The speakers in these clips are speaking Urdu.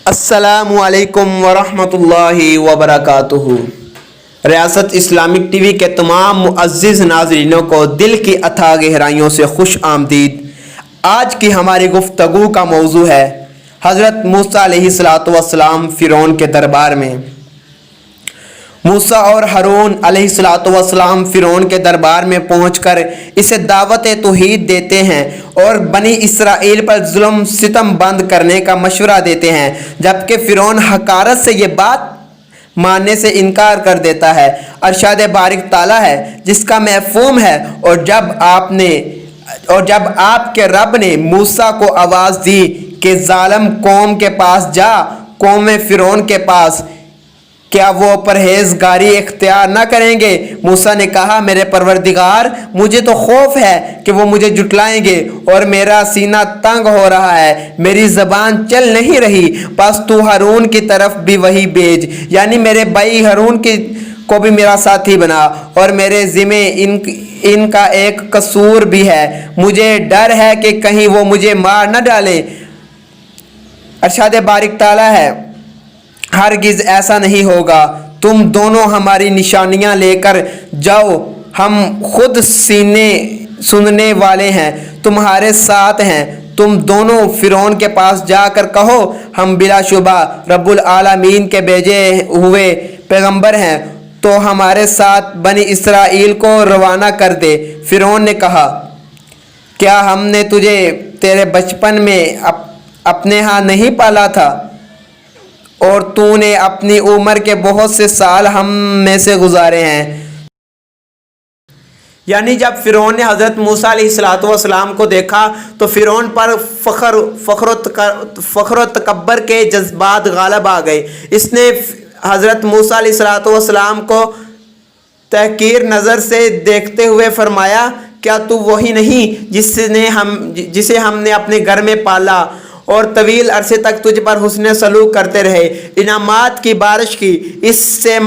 السلام علیکم ورحمۃ اللہ وبرکاتہ۔ ریاست اسلامک ٹی وی کے تمام معزز ناظرینوں کو دل کی اتھاہ گہرائیوں سے خوش آمدید۔ آج کی ہماری گفتگو کا موضوع ہے حضرت موسیٰ علیہ السلام فرعون کے دربار میں۔ موسیٰ اور ہارون علیہ السلام فرعون کے دربار میں پہنچ کر اسے دعوت توحید دیتے ہیں اور بنی اسرائیل پر ظلم ستم بند کرنے کا مشورہ دیتے ہیں، جبکہ فرعون حقارت سے یہ بات ماننے سے انکار کر دیتا ہے۔ ارشاد بارک تعالیٰ ہے جس کا مفہوم ہے اور جب آپ کے رب نے موسیٰ کو آواز دی کہ ظالم قوم کے پاس جا، قوم فرعون کے پاس، کیا وہ پرہیزگاری اختیار نہ کریں گے؟ موسیٰ نے کہا، میرے پروردگار، مجھے تو خوف ہے کہ وہ مجھے جھٹلائیں گے اور میرا سینہ تنگ ہو رہا ہے، میری زبان چل نہیں رہی، بس تو ہارون کی طرف بھی وہی بھیج، یعنی میرے بھائی ہارون کو بھی میرا ساتھی بنا، اور میرے ذمے ان کا ایک قصور بھی ہے، مجھے ڈر ہے کہ کہیں وہ مجھے مار نہ ڈالے۔ ارشاد بارک تعالیٰ ہے، ہرگز ایسا نہیں ہوگا، تم دونوں ہماری نشانیاں لے کر جاؤ، ہم خود سننے والے ہیں، تمہارے ساتھ ہیں، تم دونوں فرعون کے پاس جا کر کہو، ہم بلا شبہ رب العالمین کے بھیجے ہوئے پیغمبر ہیں، تو ہمارے ساتھ بنی اسرائیل کو روانہ کر دے۔ فرعون نے کہا، کیا ہم نے تجھے تیرے بچپن میں اپنے ہاں نہیں پالا تھا، اور تو نے اپنی عمر کے بہت سے سال ہم میں سے گزارے ہیں؟ یعنی جب فرعون نے حضرت موسیٰ علیہ السلام کو دیکھا تو فرعون پر فخر و تکبر کے جذبات غالب آ گئے۔ اس نے حضرت موسیٰ علیہ السلام کو تحقیر نظر سے دیکھتے ہوئے فرمایا، کیا تو وہی نہیں جسے ہم نے اپنے گھر میں پالا اور طویل عرصے تک تجھ پر حسن سلوک کرتے رہے، انعامات کی بارش کی؟ اس سے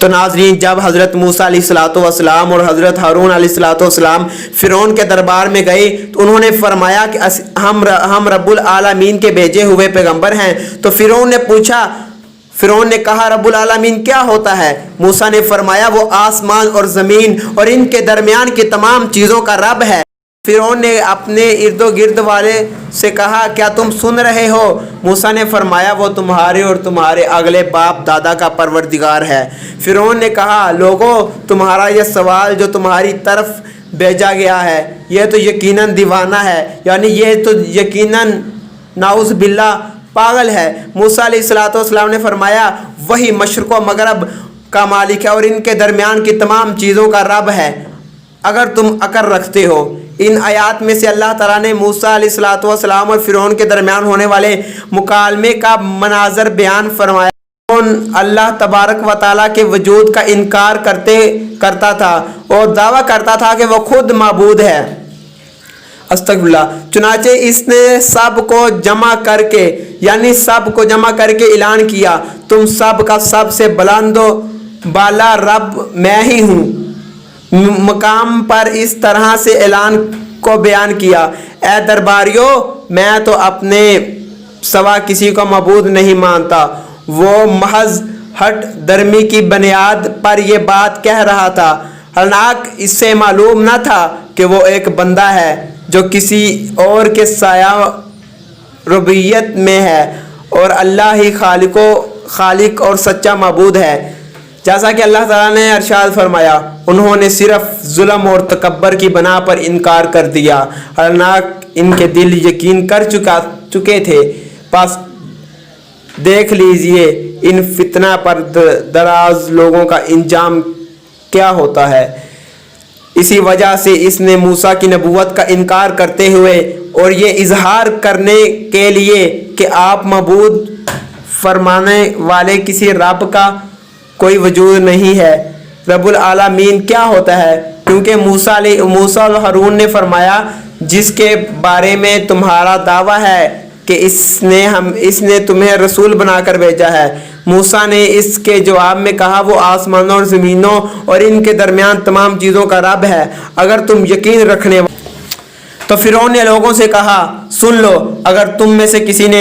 تو ناظرین، جب حضرت موسیٰ علیہ السلام اور حضرت ہارون علیہ السلام فرعون کے دربار میں گئے تو انہوں نے فرمایا کہ ہم رب العالمین کے بھیجے ہوئے پیغمبر ہیں۔ تو فرعون نے کہا، رب العالمین کیا ہوتا ہے؟ موسیٰ نے فرمایا، وہ آسمان اور زمین اور ان کے درمیان کی تمام چیزوں کا رب ہے۔ فرعون نے اپنے ارد و گرد والے سے کہا، کیا تم سن رہے ہو؟ موسیٰ نے فرمایا، وہ تمہارے اور تمہارے اگلے باپ دادا کا پروردگار ہے۔ فرعون نے کہا، لوگو، تمہارا یہ سوال جو تمہاری طرف بھیجا گیا ہے یہ تو یقیناً دیوانہ ہے، یعنی یہ تو یقیناً نعوذ باللہ پاگل ہے۔ موسیٰ علیہ السلام نے فرمایا، وہی مشرق و مغرب کا مالک ہے اور ان کے درمیان کی تمام چیزوں کا رب ہے، اگر تم عقل رکھتے ہو۔ ان آیات میں سے اللہ تعالیٰ نے موسیٰ علیہ السلام اور فرعون کے درمیان ہونے والے مکالمے کا مناظر بیان فرمایا۔ اللہ تبارک و تعالیٰ کے وجود کا انکار کرتا تھا اور دعویٰ کرتا تھا کہ وہ خود معبود ہے، استغفر اللہ۔ چنانچہ اس نے سب کو جمع کر کے اعلان کیا، تم سب کا سب سے بلند و بالا رب میں ہی ہوں۔ مقام پر اس طرح سے اعلان کو بیان کیا، اے درباریوں، میں تو اپنے سوا کسی کو معبود نہیں مانتا۔ وہ محض ہٹ درمی کی بنیاد پر یہ بات کہہ رہا تھا، حالانکہ اس سے معلوم نہ تھا کہ وہ ایک بندہ ہے جو کسی اور کے سایہ ربوبیت میں ہے، اور اللہ ہی خالق اور سچا معبود ہے۔ جیسا کہ اللہ تعالیٰ نے ارشاد فرمایا، انہوں نے صرف ظلم اور تکبر کی بنا پر انکار کر دیا، حالانکہ ان کے دل یقین کر چکے تھے۔ بس دیکھ لیجئے ان فتنہ پر دراز لوگوں کا انجام کیا ہوتا ہے۔ اسی وجہ سے اس نے موسیٰ کی نبوت کا انکار کرتے ہوئے اور یہ اظہار کرنے کے لیے کہ آپ معبود فرمانے والے کسی رب کا کوئی وجود نہیں ہے، رب العالمین کیا ہوتا ہے، کیونکہ موسیٰ اور ہارون نے فرمایا، جس کے بارے میں تمہارا دعویٰ ہے کہ اس نے تمہیں رسول بنا کر بھیجا ہے۔ موسیٰ نے اس کے جواب میں کہا، وہ آسمانوں اور زمینوں اور ان کے درمیان تمام چیزوں کا رب ہے، اگر تم یقین رکھنے۔ تو فرعون نے لوگوں سے کہا، سن لو، اگر تم میں سے کسی نے